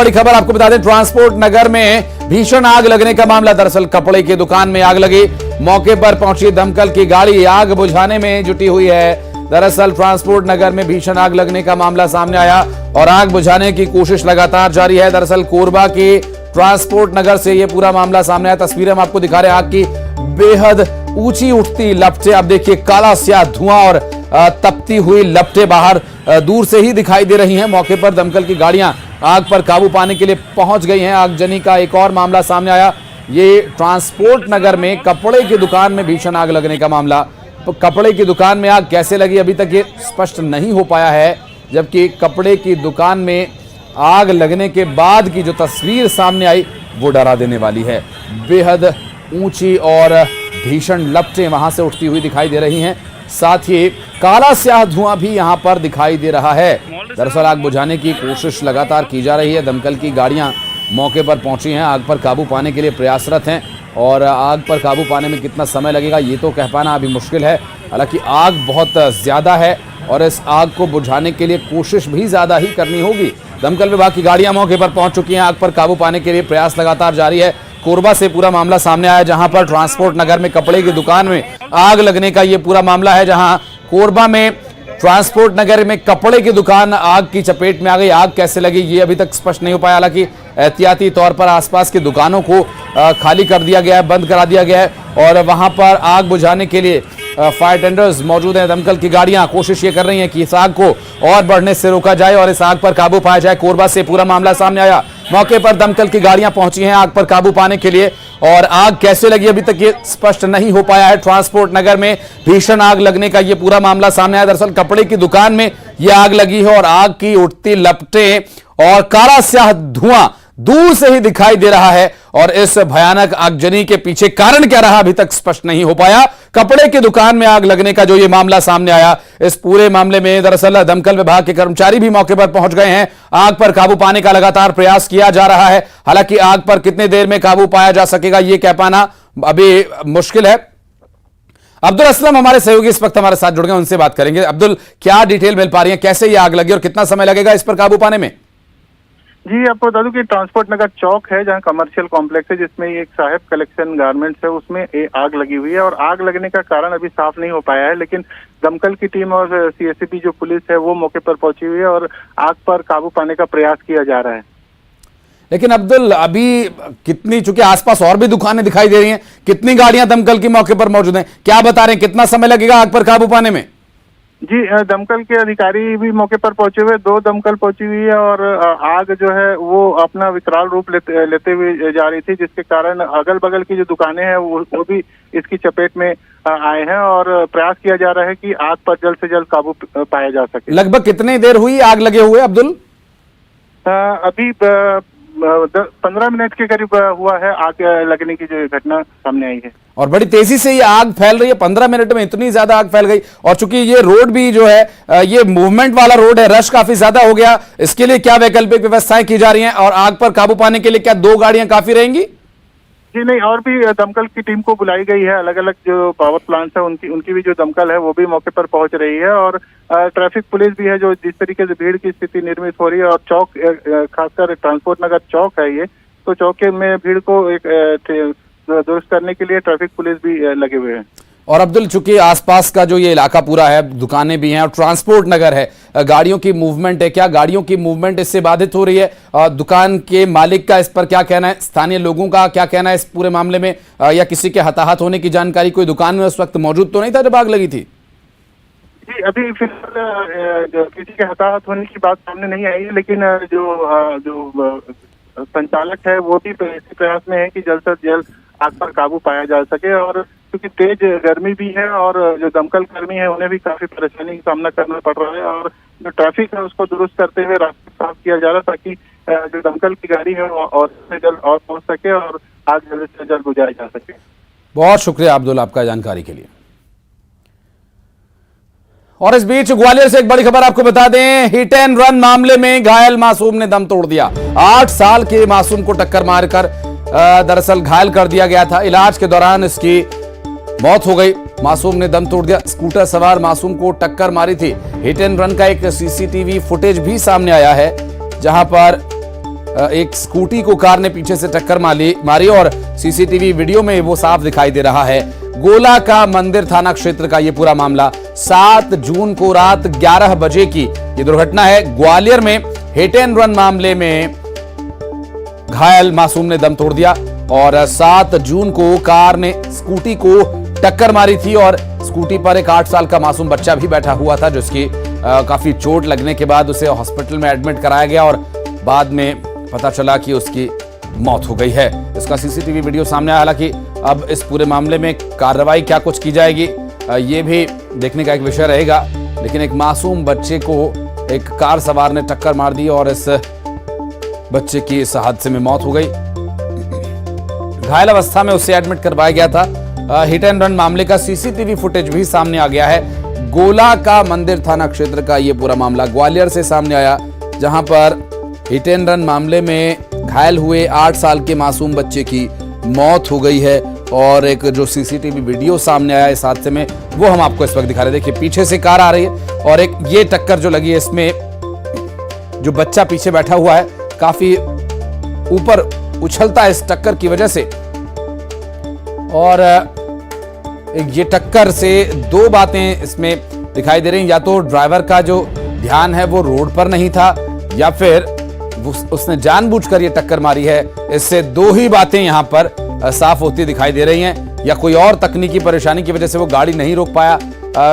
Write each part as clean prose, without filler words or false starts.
बड़ी खबर आपको बता दें, ट्रांसपोर्ट नगर में भीषण आग लगने का मामला। दरअसल कपड़े की दुकान में आग लगी। मौके पर पहुंची दमकल की गाड़ी आग बुझाने में जुटी हुई है। दरअसल ट्रांसपोर्ट नगर में भीषण आग लगने का मामला सामने आया और आग बुझाने की कोशिश लगातार जारी है। दरअसल कोरबा की ट्रांसपोर्ट नगर से यह पूरा मामला सामने आया। तस्वीरें हम आपको दिखा रहे हैं। आग की बेहद ऊंची उठती लपटें, अब देखिए काला स्याह धुआं और तपती हुई लपटें बाहर दूर से ही दिखाई दे रही हैं। मौके पर दमकल की गाड़ियां आग पर काबू पाने के लिए पहुंच गई हैं। आगजनी का एक और मामला सामने आया। ये ट्रांसपोर्ट नगर में कपड़े की दुकान में भीषण आग लगने का मामला। कपड़े की दुकान में आग कैसे लगी अभी तक ये स्पष्ट नहीं हो पाया है, जबकि कपड़े की दुकान में आग लगने के बाद की जो तस्वीर सामने आई वो डरा देने वाली है। बेहद ऊंची और भीषण लपटें वहां से उठती हुई दिखाई दे रही हैं। साथ ही काला स्याह धुआं भी यहां पर दिखाई दे रहा है। दरअसल आग बुझाने की कोशिश लगातार की जा रही है। दमकल की गाड़ियां मौके पर पहुंची हैं, आग पर काबू पाने के लिए प्रयासरत हैं और आग पर काबू पाने में कितना समय लगेगा ये तो कह पाना अभी मुश्किल है। हालांकि आग बहुत ज्यादा है और इस आग को बुझाने के लिए कोशिश भी ज्यादा ही करनी होगी। दमकल विभाग की गाड़ियां मौके पर पहुंच चुकी हैं। आग पर काबू पाने के लिए प्रयास लगातार जारी है। कोरबा से पूरा मामला सामने आया, जहां पर ट्रांसपोर्ट नगर में कपड़े की दुकान में आग लगने का ये पूरा मामला है। जहां कोरबा में ट्रांसपोर्ट नगर में कपड़े की दुकान आग की चपेट में आ गई। आग कैसे लगी ये अभी तक स्पष्ट नहीं हो पाया। हालांकि एहतियाती तौर पर आसपास की दुकानों को खाली कर दिया गया है, बंद करा दिया गया है और वहां पर आग बुझाने के लिए फायर टेंडर्स मौजूद हैं। दमकल की गाड़ियां कोशिश ये कर रही हैं कि इस आग को और बढ़ने से रोका जाए और इस आग पर काबू पाया जाए। कोरबा से पूरा मामला सामने आया। मौके पर दमकल की गाड़ियां पहुंची हैं आग पर काबू पाने के लिए और आग कैसे लगी अभी तक ये स्पष्ट नहीं हो पाया है। ट्रांसपोर्ट नगर में भीषण आग लगने का ये पूरा मामला सामने आया। दरअसल कपड़े की दुकान में ये आग लगी है और आग की उठती लपटें और काला स्याह धुआं दूर से ही दिखाई दे रहा है और इस भयानक आगजनी के पीछे कारण क्या रहा अभी तक स्पष्ट नहीं हो पाया। कपड़े की दुकान में आग लगने का जो ये मामला सामने आया, इस पूरे मामले में दरअसल दमकल विभाग के कर्मचारी भी मौके पर पहुंच गए हैं। आग पर काबू पाने का लगातार प्रयास किया जा रहा है। हालांकि आग पर कितनी देर में काबू पाया जा सकेगा ये कह पाना अभी मुश्किल है। अब्दुल असलम हमारे सहयोगी इस वक्त हमारे साथ जुड़ गए, उनसे बात करेंगे। अब्दुल, क्या डिटेल मिल पा रही है, कैसे ये आग लगी और कितना समय लगेगा इस पर काबू पाने में? जी, आपको बता दूं कि ट्रांसपोर्ट नगर चौक है जहां कमर्शियल कॉम्प्लेक्स है, जिसमें एक साहेब कलेक्शन गारमेंट्स है, उसमें आग लगी हुई है और आग लगने का कारण अभी साफ नहीं हो पाया है। लेकिन दमकल की टीम और सीएससीबी जो पुलिस है वो मौके पर पहुंची हुई है और आग पर काबू पाने का प्रयास किया जा रहा है। लेकिन अब्दुल, अभी कितनी, चूंकि आसपास और भी दुकानें दिखाई दे रही हैं, कितनी गाड़ियां दमकल की मौके पर मौजूद हैं, क्या बता रहे हैं, कितना समय लगेगा आग पर काबू पाने में? जी, दमकल के अधिकारी भी मौके पर पहुंचे हुए, 2 दमकल पहुंची हुई है और आग जो है वो अपना विकराल रूप लेते हुए जा रही थी, जिसके कारण अगल बगल की जो दुकानें हैं वो भी इसकी चपेट में आए हैं और प्रयास किया जा रहा है कि आग पर जल्द से जल्द काबू पाया जा सके। लगभग कितनी देर हुई आग लगे हुए अब्दुल? अभी 15 मिनट के करीब हुआ है आग लगने की जो घटना सामने आई है और बड़ी तेजी से ये आग फैल रही है। 15 मिनट में इतनी ज्यादा आग फैल गई और चूंकि ये रोड भी जो है ये मूवमेंट वाला रोड है, रश काफी ज्यादा हो गया। इसके लिए क्या वैकल्पिक व्यवस्थाएं की जा रही हैं और आग पर काबू पाने के लिए क्या 2 गाड़ियां काफी रहेंगी? जी नहीं, और भी दमकल की टीम को बुलाई गई है। अलग अलग जो पावर प्लांट्स है उनकी भी जो दमकल है वो भी मौके पर पहुंच रही है और ट्रैफिक पुलिस भी है। जो जिस तरीके से भीड़ की स्थिति निर्मित हो रही है और चौक, खासकर ट्रांसपोर्ट नगर चौक है ये, तो चौक में भीड़ को एक दुरुस्त करने के लिए ट्रैफिक पुलिस भी लगे हुए हैं। और अब्दुल, चूंकि आसपास का जो ये इलाका पूरा है, दुकानें भी हैं और ट्रांसपोर्ट नगर है, गाड़ियों की मूवमेंट है, क्या गाड़ियों की मूवमेंट इससे बाधित हो रही है? दुकान के मालिक का इस पर क्या कहना है, स्थानीय लोगों का क्या कहना है इस पूरे मामले में, या किसी के हताहत होने की जानकारी? कोई दुकान में उस वक्त मौजूद तो नहीं था जब आग लगी थी? जी, अभी फिलहाल किसी के हताहत होने की बात सामने नहीं आई है, लेकिन जो संचालक है वो भी इसी प्रयास में है कि जल्द से जल्द आग पर काबू पाया जा सके। और क्योंकि तेज गर्मी भी है और जो दमकल कर्मी है उन्हें भी काफी परेशानी का सामना करना पड़ रहा है और जो ट्रैफिक है उसको दुरुस्त करते हुए रास्ता साफ किया जा रहा है ताकि जो दमकल की गाड़ी है और से जल्द और पहुंच सके और आग जल्द से जल्द बुझाई जा सके। बहुत शुक्रिया अब्दुल आपका जानकारी के लिए। और इस बीच ग्वालियर से एक बड़ी खबर आपको बता दें, हिट एंड रन मामले में घायल मासूम ने दम तोड़ दिया। 8 साल के मासूम को टक्कर मारकर दरअसल घायल कर दिया गया था। इलाज के दौरान इसकी मौत हो गई। मासूम ने दम तोड़ दिया। स्कूटर सवार मासूम को टक्कर मारी थी। हिट एंड रन का एक सीसीटीवी फुटेज भी सामने आया है, जहां पर एक स्कूटी को कार ने पीछे से टक्कर मारी और सीसीटीवी वीडियो में वो साफ दिखाई दे रहा है। गोला का मंदिर थाना क्षेत्र का ये पूरा मामला 7 जून को रात 11 बजे की ये दुर्घटना है। ग्वालियर में हिट एंड रन मामले में घायल मासूम ने दम तोड़ दिया और 7 जून को कार ने स्कूटी को टक्कर मारी थी और स्कूटी पर एक 8 साल का मासूम बच्चा भी बैठा हुआ था, जिसकी काफी चोट लगने के बाद उसे हॉस्पिटल में एडमिट कराया गया और बाद में पता चला कि उसकी मौत हो गई है। इसका सीसीटीवी वीडियो सामने आया। हालांकि अब इस पूरे मामले में कार्रवाई क्या कुछ की जाएगी ये भी देखने का एक विषय रहेगा, लेकिन एक मासूम बच्चे को एक कार सवार ने टक्कर मार दी और इस बच्चे की इस हादसे में मौत हो गई। घायल अवस्था में उसे एडमिट करवाया गया था। हिट एंड रन मामले का सीसीटीवी फुटेज भी सामने आ गया है। गोला का मंदिर थाना क्षेत्र का यह पूरा मामला ग्वालियर से सामने आया, जहां पर हिट एंड रन मामले में घायल हुए 8 साल के मासूम बच्चे की मौत हो गई है और एक जो सीसीटीवी वीडियो सामने आया इस हादसे में वो हम आपको इस वक्त दिखा रहे हैं। देखिए पीछे से कार आ रही है और एक ये टक्कर जो लगी है इसमें जो बच्चा पीछे बैठा हुआ है काफी ऊपर उछलता है इस टक्कर की वजह से। और ये टक्कर से दो बातें इसमें दिखाई दे रही हैं, या तो ड्राइवर का जो ध्यान है वो रोड पर नहीं था या फिर उसने जानबूझकर ये टक्कर मारी है। इससे दो ही बातें यहां पर साफ होती दिखाई दे रही हैं, या कोई और तकनीकी परेशानी की वजह से वो गाड़ी नहीं रोक पाया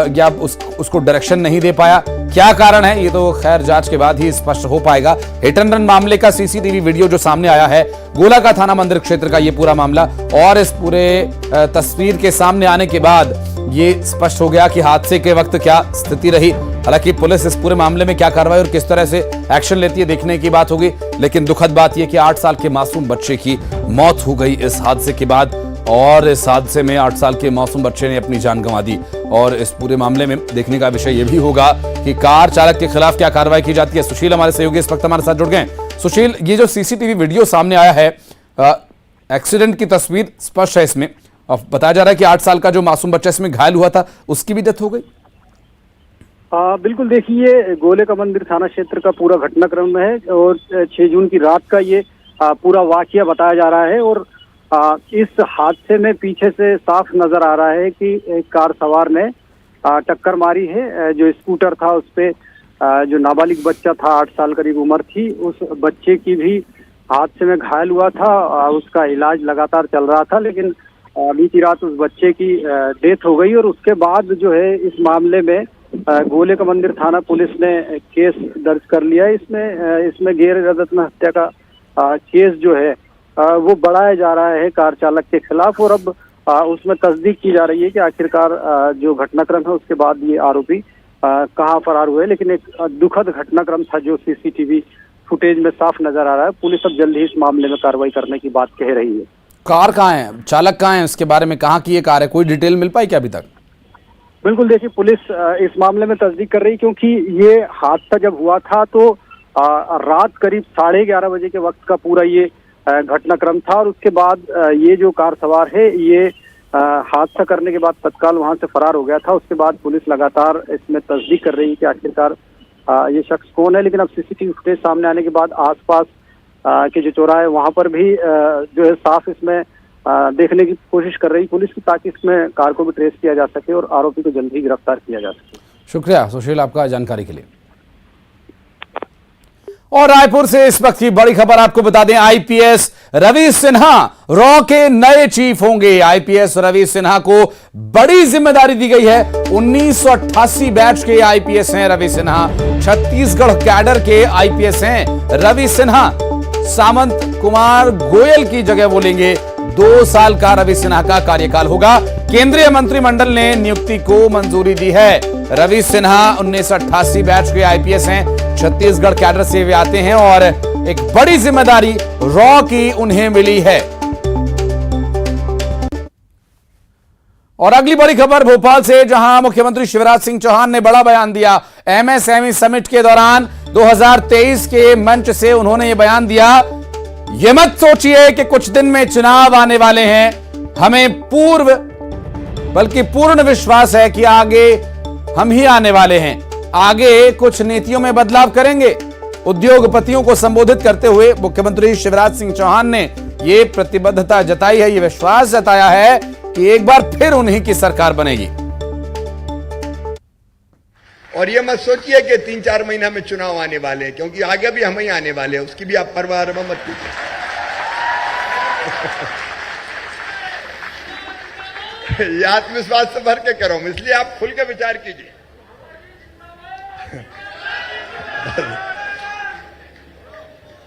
या उसको डायरेक्शन नहीं दे पाया। क्या कारण है ये तो खैर जांच के बाद ही स्पष्ट हो पाएगा। हिट एंड रन मामले का सीसीटीवी वीडियो जो सामने आया है, गोला का थाना मंदिर क्षेत्र का ये पूरा मामला, और इस पूरे तस्वीर के सामने आने के बाद ये स्पष्ट हो गया कि हादसे के वक्त क्या स्थिति रही। हालांकि पुलिस इस पूरे मामले में क्या कार्रवाई और किस तरह से एक्शन लेती है देखने की बात होगी, लेकिन दुखद बात यह कि 8 साल के मासूम बच्चे की मौत हो गई इस हादसे के बाद, और इस हादसे में 8 साल के मासूम बच्चे ने अपनी जान गंवा दी। और इस पूरे मामले में देखने का विषय यह भी होगा कि कार चालक के खिलाफ क्या कार्रवाई की जाती है। सुशील हमारे सहयोगी इस वक्त हमारे साथ जुड़ गए। सुशील, ये जो सीसीटीवी वीडियो सामने आया है, एक्सीडेंट की तस्वीर स्पष्ट है इसमें, और बताया जा रहा है कि 8 साल का जो मासूम बच्चा इसमें घायल हुआ था उसकी भी डेथ हो गई। बिल्कुल, देखिए गोले का मंदिर थाना क्षेत्र का पूरा घटनाक्रम है और 6 जून की रात का ये पूरा वाकया बताया जा रहा है। और इस हादसे में पीछे से साफ नजर आ रहा है कि एक कार सवार ने टक्कर मारी है। जो स्कूटर था उस पे जो नाबालिग बच्चा था, 8 साल करीब उम्र थी, उस बच्चे की भी हादसे में घायल हुआ था। उसका इलाज लगातार चल रहा था, लेकिन बीती रात उस बच्चे की डेथ हो गई। और उसके बाद जो है इस मामले में गोले का मंदिर थाना पुलिस ने केस दर्ज कर लिया है। इसमें गैर इरादत में हत्या का केस जो है वो बढ़ाया जा रहा है कार चालक के खिलाफ। और अब उसमें तस्दीक की जा रही है कि आखिरकार जो घटनाक्रम है उसके बाद ये आरोपी कहाँ फरार हुए। लेकिन एक दुखद घटनाक्रम था जो सीसीटीवी फुटेज में साफ नजर आ रहा है। पुलिस अब जल्द ही इस मामले में कार्रवाई करने की बात कह रही है। कार कहाँ है, चालक कहाँ है, उसके बारे में कहाँ की ये कार है, कोई डिटेल मिल पाई क्या अभी तक? बिल्कुल, देखिए पुलिस इस मामले में तस्दीक कर रही, क्योंकि ये हादसा जब हुआ था तो रात करीब 11:30 बजे के वक्त का पूरा ये घटनाक्रम था। और उसके बाद ये जो कार सवार है ये हादसा करने के बाद तत्काल वहां से फरार हो गया था। उसके बाद पुलिस लगातार इसमें तस्दीक कर रही है कि आखिरकार ये शख्स कौन है। लेकिन अब सीसीटीवी फुटेज सामने आने के बाद आसपास के जो चौराहे वहां पर भी जो है साफ इसमें देखने की कोशिश कर रही पुलिस की, ताकि इसमें कार को भी ट्रेस किया जा सके और आरोपी को जल्द ही गिरफ्तार किया जा सके। शुक्रिया सुशील आपका जानकारी के लिए। और रायपुर से इस वक्त की बड़ी खबर आपको बता दें, आईपीएस रवि सिन्हा रॉ के नए चीफ होंगे। आईपीएस रवि सिन्हा को बड़ी जिम्मेदारी दी गई है। 1988 बैच के आईपीएस हैं रवि सिन्हा, छत्तीसगढ़ कैडर के आईपीएस हैं रवि सिन्हा। सामंत कुमार गोयल की जगह वो लेंगे। 2 साल का रवि सिन्हा का कार्यकाल होगा। केंद्रीय मंत्रिमंडल ने नियुक्ति को मंजूरी दी है। रवि सिन्हा 1988 बैच के आईपीएस हैं, छत्तीसगढ़ कैडर से वे आते हैं और एक बड़ी जिम्मेदारी रॉ की उन्हें मिली है। और अगली बड़ी खबर भोपाल से, जहां मुख्यमंत्री शिवराज सिंह चौहान ने बड़ा बयान दिया। एमएसएमई समिट के दौरान 2023 के मंच से उन्होंने यह बयान दिया, ये मत सोचिए कि कुछ दिन में चुनाव आने वाले हैं। हमें बल्कि पूर्ण विश्वास है कि आगे हम ही आने वाले हैं। आगे कुछ नीतियों में बदलाव करेंगे। उद्योगपतियों को संबोधित करते हुए मुख्यमंत्री शिवराज सिंह चौहान ने ये प्रतिबद्धता जताई है, ये विश्वास जताया है कि एक बार फिर उन्हीं की सरकार बनेगी। और ये मत सोचिए कि 3-4 महीना में चुनाव आने वाले हैं, क्योंकि आगे भी हम ही आने वाले हैं, उसकी भी आप परवाह मत कीजिए। ये आत्मविश्वास से भर के करो, इसलिए आप खुल के विचार कीजिए।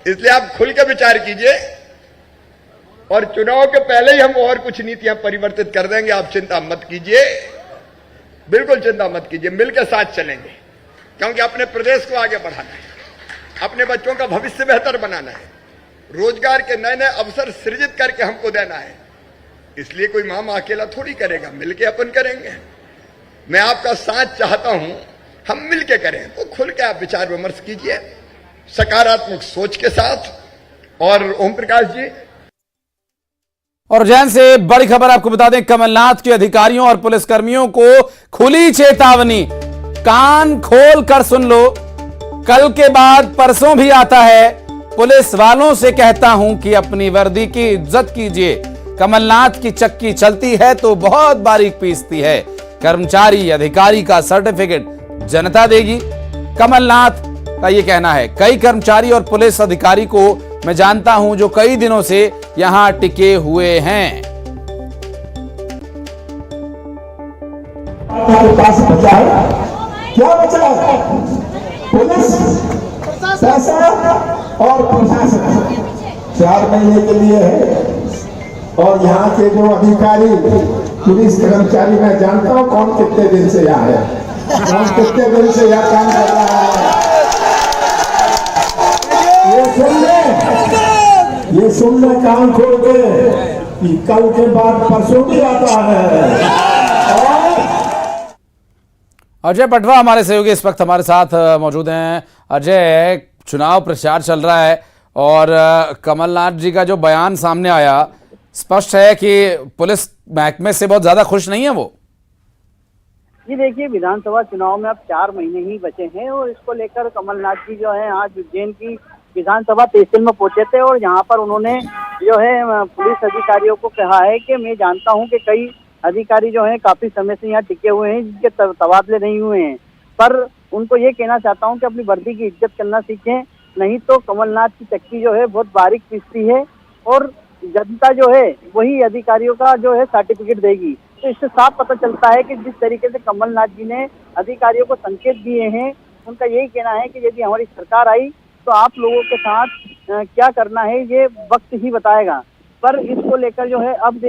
इसलिए आप खुल के विचार कीजिए, और चुनाव के पहले ही हम और कुछ नीतियां परिवर्तित कर देंगे। आप चिंता मत कीजिए, बिल्कुल चिंता मत कीजिए, मिलकर साथ चलेंगे, क्योंकि अपने प्रदेश को आगे बढ़ाना है, अपने बच्चों का भविष्य बेहतर बनाना है, रोजगार के नए नए अवसर सृजित करके हमको देना है। इसलिए कोई मामा अकेला थोड़ी करेगा, मिलके अपन करेंगे। मैं आपका साथ चाहता हूं, हम मिलके करें, तो खुल के आप विचार विमर्श कीजिए सकारात्मक सोच के साथ। और ओम प्रकाश जी, और उज्जैन से बड़ी खबर आपको बता दें, कमलनाथ के अधिकारियों और पुलिसकर्मियों को खुली चेतावनी, कान खोल कर सुन लो, कल के बाद परसों भी आता है। पुलिस वालों से कहता हूं कि अपनी वर्दी की इज्जत कीजिए। कमलनाथ की चक्की चलती है तो बहुत बारीक पीसती है। कर्मचारी अधिकारी का सर्टिफिकेट जनता देगी, कमलनाथ का यह कहना है। कई कर्मचारी और पुलिस अधिकारी को मैं जानता हूं जो कई दिनों से यहां टिके हुए हैं। पास बचा है, क्या बचा है? पुलिस, पैसा और प्रशासन 4 महीने के लिए है। और यहाँ के जो अधिकारी पुलिस कर्मचारी, मैं जानता हूँ कौन कितने दिन से यहाँ है, कौन कितने दिन से यहाँ काम कर रहा है। ये सुन ले कान खोल के कि कल के बाद परसों भी आता है। अजय पटवा हमारे सहयोगी इस वक्त हमारे साथ मौजूद हैं। अजय, चुनाव प्रचार चल रहा है और कमलनाथ जी का जो बयान सामने आया, स्पष्ट है कि पुलिस महकमे से बहुत ज्यादा खुश नहीं है वो। जी देखिए, विधानसभा चुनाव में अब 4 महीने ही बचे हैं और इसको लेकर कमलनाथ जी जो है आज उज्जैन की विधानसभा तहसील में पहुंचे थे और यहाँ पर उन्होंने जो है पुलिस अधिकारियों को कहा है कि मैं जानता हूँ कि कई अधिकारी जो हैं काफी समय से यहाँ टिके हुए हैं जिनके तबादले नहीं हुए हैं, पर उनको ये कहना चाहता हूँ कि अपनी वर्दी की इज्जत करना सीखें, नहीं तो कमलनाथ की चक्की जो है बहुत बारीक पीसती है और जनता जो है वही अधिकारियों का जो है सर्टिफिकेट देगी। तो इससे साफ पता चलता है कि जिस तरीके से कमलनाथ जी ने अधिकारियों को संकेत दिए हैं, उनका यही कहना है कि यदि हमारी सरकार आई तो आप लोगों के साथ क्या करना है ये वक्त ही बताएगा। पर इसको लेकर जो है अब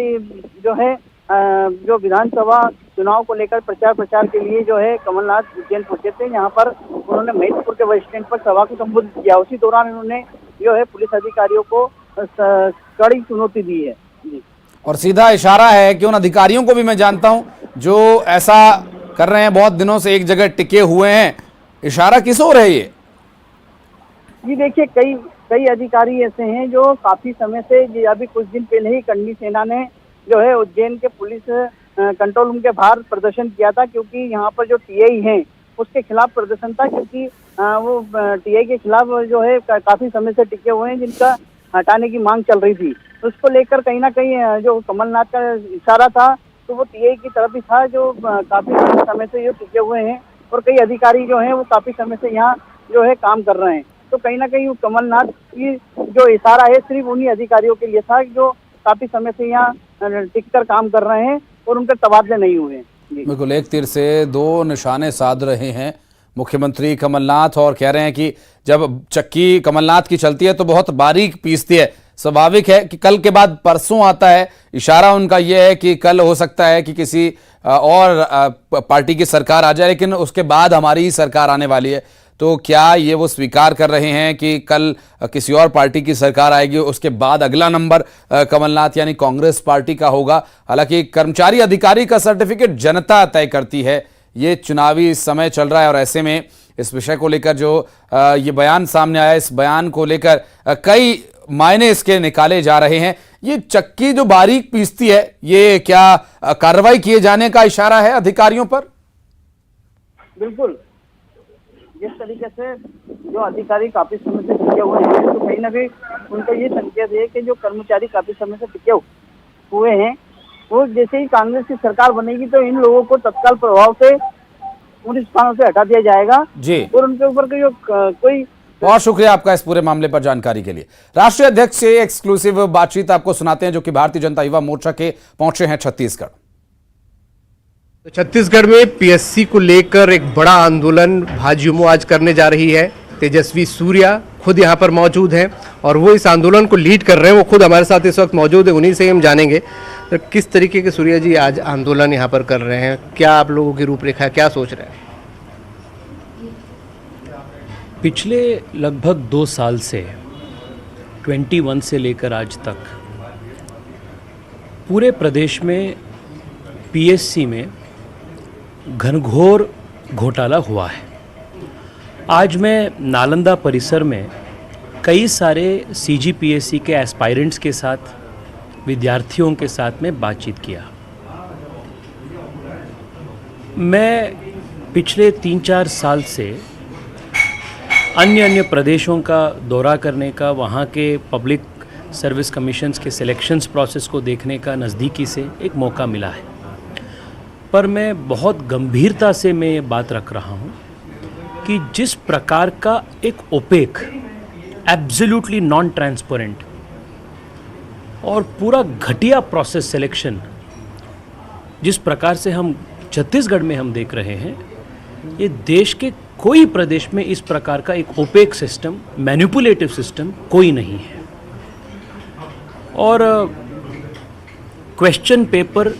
जो है जो विधानसभा चुनाव को लेकर प्रचार के लिए जो है कमलनाथ उज्जैन पहुंचे थे। यहाँ पर उन्होंने महिदपुर के बस स्टैंड पर सभा को संबोधित किया। उसी दौरान उन्होंने जो है पुलिस अधिकारियों को कड़ी चुनौती दी है जी। और सीधा इशारा है कि उन अधिकारियों को भी मैं जानता हूं जो ऐसा कर रहे हैं, बहुत दिनों से एक जगह टिके हुए हैं। इशारा किस ओर है ये? जी देखिए, कई अधिकारी ऐसे हैं जो काफी समय से, अभी कुछ दिन पहले ही कर्णी सेना ने जो है उज्जैन के पुलिस कंट्रोल रूम के बाहर प्रदर्शन किया था, क्योंकि यहाँ पर जो टीआई हैं उसके खिलाफ प्रदर्शन था, क्योंकि वो टीआई के खिलाफ जो है काफी समय से टिके हुए हैं जिनका हटाने की मांग चल रही थी। तो उसको लेकर कहीं ना कहीं जो कमलनाथ का इशारा था तो वो टीआई की तरफ ही था, जो काफी समय से ये टिके हुए हैं और कई अधिकारी जो हैं वो काफी समय से यहाँ जो है काम कर रहे हैं। तो कहीं ना कहीं कमलनाथ की जो इशारा है सिर्फ उन्हीं अधिकारियों के लिए था जो काफी समय से यहाँ टिककर काम कर रहे हैं और उनके तबादले नहीं हुए हैं। बिल्कुल, एक तीर से 2 निशाने साध रहे हैं मुख्यमंत्री कमलनाथ और कह रहे हैं कि जब चक्की कमलनाथ की चलती है तो बहुत बारीक पीसती है। स्वाभाविक है कि कल के बाद परसों आता है। इशारा उनका यह है कि कल हो सकता है कि किसी और पार्टी की सरकार आ जाए, लेकिन उसके बाद हमारी ही सरकार आने वाली है। तो क्या ये वो स्वीकार कर रहे हैं कि कल किसी और पार्टी की सरकार आएगी, उसके बाद अगला नंबर कमलनाथ यानी कांग्रेस पार्टी का होगा? हालांकि कर्मचारी अधिकारी का सर्टिफिकेट जनता तय करती है। ये चुनावी समय चल रहा है और ऐसे में इस विषय को लेकर जो ये बयान सामने आया, इस बयान को लेकर कई मायने इसके निकाले जा रहे हैं। ये चक्की जो बारीक पीसती है, ये क्या कार्रवाई किए जाने का इशारा है अधिकारियों पर? बिल्कुल, जिस तरीके से जो अधिकारी काफी समय से टिके हुए हैं, तो कहीं ना कहीं उनको ये संकेत है कि जो कर्मचारी काफी समय से टिके हुए हैं, वो जैसे ही कांग्रेस की सरकार बनेगी तो इन लोगों को तत्काल प्रभाव से उन स्थानों से हटा दिया जाएगा जी। और उनके ऊपर कोई बहुत शुक्रिया आपका इस पूरे मामले पर जानकारी के लिए। राष्ट्रीय अध्यक्ष से एक्सक्लूसिव बातचीत आपको सुनाते हैं, जो कि भारतीय जनता युवा मोर्चा के पहुंचे हैं छत्तीसगढ़। तो छत्तीसगढ़ में पीएससी को लेकर एक बड़ा आंदोलन भाजयुमो आज करने जा रही है। तेजस्वी सूर्या खुद यहाँ पर मौजूद हैं और वो इस आंदोलन को लीड कर रहे हैं। वो खुद हमारे साथ इस वक्त मौजूद है, उन्हीं से हम जानेंगे तो किस तरीके के सूर्या जी आज आंदोलन यहाँ पर कर रहे हैं, क्या आप लोगों की रूपरेखा, क्या सोच रहे हैं? पिछले लगभग 2 साल से 21 से लेकर आज तक पूरे प्रदेश में पीएससी में घनघोर घोटाला हुआ है। आज मैं नालंदा परिसर में कई सारे सीजीपीएससी के एस्पायरेंट्स के साथ, विद्यार्थियों के साथ में बातचीत किया। मैं पिछले 3-4 साल से अन्य प्रदेशों का दौरा करने का, वहाँ के पब्लिक सर्विस कमीशंस के सिलेक्शंस प्रोसेस को देखने का नज़दीकी से एक मौका मिला है। पर मैं बहुत गंभीरता से मैं ये बात रख रहा हूँ कि जिस प्रकार का एक ओपेक, एब्सोल्युटली नॉन ट्रांसपेरेंट और पूरा घटिया प्रोसेस सिलेक्शन जिस प्रकार से हम छत्तीसगढ़ में हम देख रहे हैं, ये देश के कोई प्रदेश में इस प्रकार का एक ओपेक सिस्टम, मैनिपुलेटिव सिस्टम कोई नहीं है। और क्वेश्चन पेपर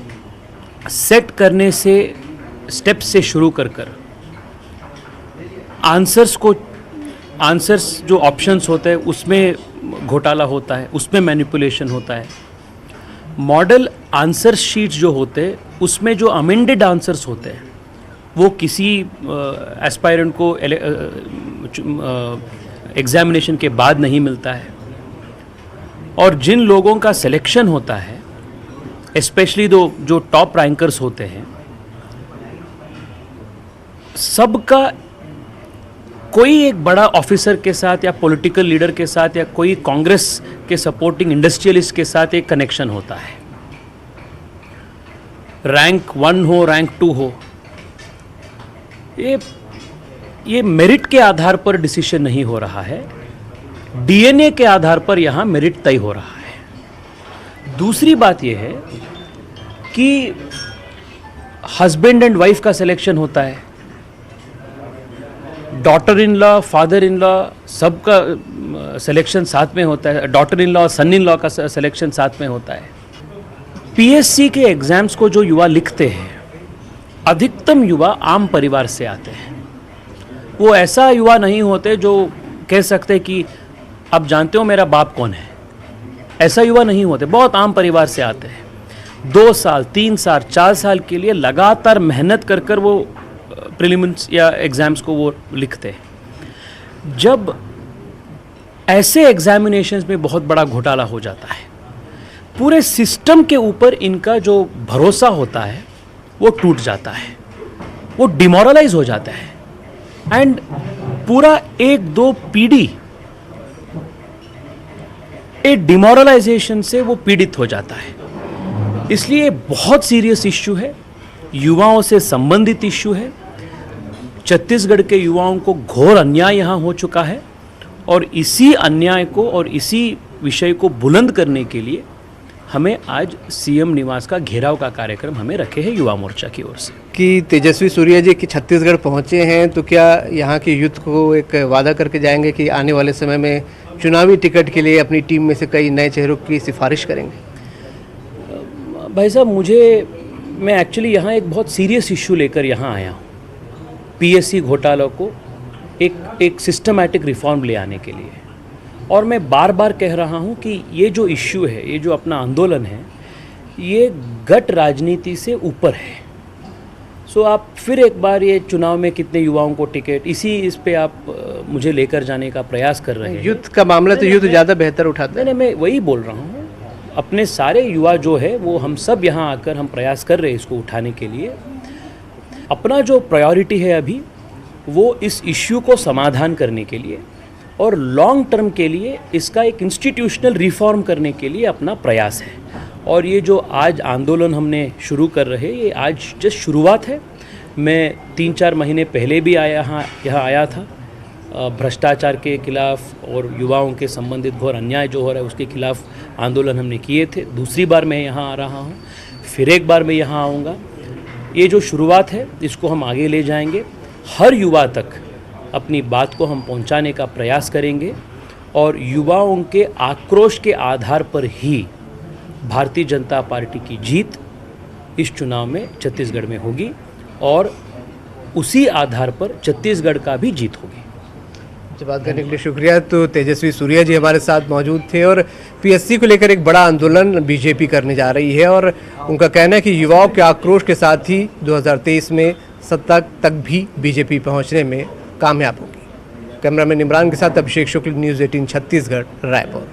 सेट करने से स्टेप से शुरू कर आंसर्स जो ऑप्शंस होते हैं उसमें घोटाला होता है, उसमें मैनिपुलेशन होता है। मॉडल आंसर शीट्स जो होते हैं उसमें जो अमेंडेड आंसर्स होते हैं वो किसी एस्पायरेंट को एग्जामिनेशन के बाद नहीं मिलता है। और जिन लोगों का सिलेक्शन होता है, स्पेशली जो टॉप रैंकर्स होते हैं, सबका कोई एक बड़ा ऑफिसर के साथ या पॉलिटिकल लीडर के साथ या कोई कांग्रेस के सपोर्टिंग इंडस्ट्रियलिस्ट के साथ एक कनेक्शन होता है। रैंक 1 हो, रैंक 2 हो, ये मेरिट के आधार पर डिसीजन नहीं हो रहा है, डीएनए के आधार पर यहाँ मेरिट तय हो रहा है। दूसरी बात यह है कि हस्बैंड एंड वाइफ का सिलेक्शन होता है, daughter in law, father in law, सबका सिलेक्शन साथ में होता है, daughter in law, son in law का सिलेक्शन साथ में होता है। पीएससी के एग्जाम्स को जो युवा लिखते हैं, अधिकतम युवा आम परिवार से आते हैं। वो ऐसा युवा नहीं होते जो कह सकते कि आप जानते हो मेरा बाप कौन है, ऐसा युवा नहीं होते। बहुत आम परिवार से आते हैं। 2 साल, 3 साल, 4 साल के लिए लगातार मेहनत कर कर वो प्रीलिम्स या एग्ज़ाम्स को वो लिखते हैं। जब ऐसे एग्जामिनेशंस में बहुत बड़ा घोटाला हो जाता है, पूरे सिस्टम के ऊपर इनका जो भरोसा होता है वो टूट जाता है, वो डिमोरलाइज हो जाता है एंड पूरा 1-2 पीढ़ी एक डिमोरलाइजेशन से वो पीड़ित हो जाता है। इसलिए बहुत सीरियस इश्यू है, युवाओं से संबंधित इश्यू है। छत्तीसगढ़ के युवाओं को घोर अन्याय यहाँ हो चुका है और इसी अन्याय को और इसी विषय को बुलंद करने के लिए हमें आज सीएम निवास का घेराव का कार्यक्रम हमें रखे हैं युवा मोर्चा की ओर से। कि तेजस्वी सूर्या जी की छत्तीसगढ़ पहुँचे हैं, तो क्या यहाँ के यूथ को एक वादा करके जाएंगे कि आने वाले समय में चुनावी टिकट के लिए अपनी टीम में से कई नए चेहरों की सिफारिश करेंगे? भाई साहब, मैं एक्चुअली यहाँ एक बहुत सीरियस इश्यू लेकर यहाँ आया हूँ, पीएससी घोटालों को एक सिस्टमैटिक रिफॉर्म ले आने के लिए। और मैं बार बार कह रहा हूँ कि ये जो इश्यू है, ये जो अपना आंदोलन है, ये गट राजनीति से ऊपर है। सो आप फिर एक बार ये चुनाव में कितने युवाओं को टिकट, इस पे आप मुझे लेकर जाने का प्रयास कर रहे हैं। यूथ का मामला तो यूथ ज़्यादा बेहतर उठाते हैं। नहीं, मैं वही बोल रहा हूँ, अपने सारे युवा जो है वो हम सब यहाँ आकर हम प्रयास कर रहे हैं इसको उठाने के लिए। अपना जो प्रायोरिटी है अभी वो इस इश्यू को समाधान करने के लिए और लॉन्ग टर्म के लिए इसका एक इंस्टीट्यूशनल रिफॉर्म करने के लिए अपना प्रयास है। और ये जो आज आंदोलन हमने शुरू कर रहे हैं, ये आज जस्ट शुरुआत है। मैं 3-4 महीने पहले भी यहाँ आया था, भ्रष्टाचार के खिलाफ और युवाओं के संबंधित घोर अन्याय जो हो रहा है उसके खिलाफ आंदोलन हमने किए थे। दूसरी बार मैं यहाँ आ रहा हूँ, फिर एक बार मैं यहाँ आऊँगा। ये जो शुरुआत है इसको हम आगे ले जाएंगे, हर युवा तक अपनी बात को हम पहुँचाने का प्रयास करेंगे और युवाओं के आक्रोश के आधार पर ही भारतीय जनता पार्टी की जीत इस चुनाव में छत्तीसगढ़ में होगी और उसी आधार पर छत्तीसगढ़ का भी जीत होगी। बात करने के लिए शुक्रिया। तो तेजस्वी सूर्या जी हमारे साथ मौजूद थे और पीएससी को लेकर एक बड़ा आंदोलन बीजेपी करने जा रही है और उनका कहना है कि युवाओं के आक्रोश के साथ ही 2023 में सत्ता तक भी बीजेपी पहुंचने में कामयाब होगी। कैमरामैन इमरान के साथ अभिषेक शुक्ल, न्यूज़ 18 छत्तीसगढ़, रायपुर।